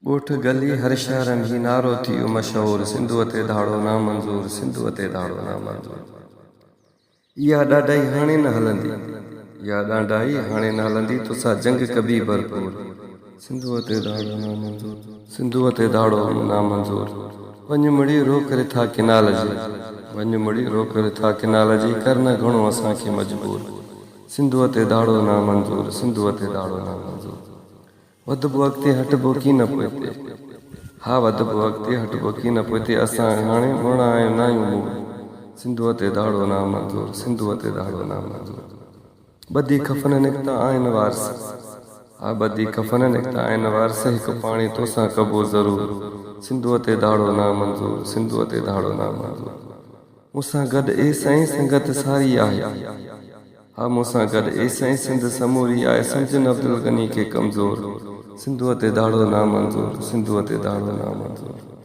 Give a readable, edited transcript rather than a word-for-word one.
ॻोठ गली हर शहर में नारो थियो मशहूर, सिंधुअ ते धाड़ो ना मंज़ूर, सिंधुअ ते धाड़ो ना मंज़ूर। इहा ॾाढाई हाणे न हलंदी, इहा ॾाढाई हाणे न हलंदी, तोसां जंग कबी भरपूर, सिंधुअ ते धाड़ो ना मंज़ूर, सिंधुअ ते धाड़ो ना मंज़ूर। वञ मुड़ी रोक रिथा किनाल जी, वञ मुड़ी रोक रिथा किनाल जी, कर न घणो असांखे मजबूर, सिंधुअ ते धाड़ो ना मंज़ूर, सिंधुअ ते धाड़ो ना मंज़ूर। वधबो अॻिते हटबो की न पोइते, हा वधबो अॻिते हटबो की न पोइते, असां हाणे मुण आहियूं न आहियूं मूं, सिंधुअ ते धाड़ो ना मंज़ूर, सिंधुअ ते धाड़ो ना मंज़ूर। ॿधी खफ़न निकिता आहिनि वारस, हा ॿधी खफ़न निकिता आहिनि वारस, हिकु पाणी तोसां कबो ज़रूर, सिंधुअ ते धाड़ो ना मंज़ूर, सिंधुअ ते धाड़ो ना मंज़ूर। मूंसां गॾु ए साईं संगत सारी आहे, हा मूंसां गॾु ए साईं सिंध समूरी आहे, सम्झनि अब्दुल गनी खे कमज़ोर, सिंधुअ ते धाड़ो ना मंज़ूर, सिंधुअ ते धाड़ो ना मंज़ूर।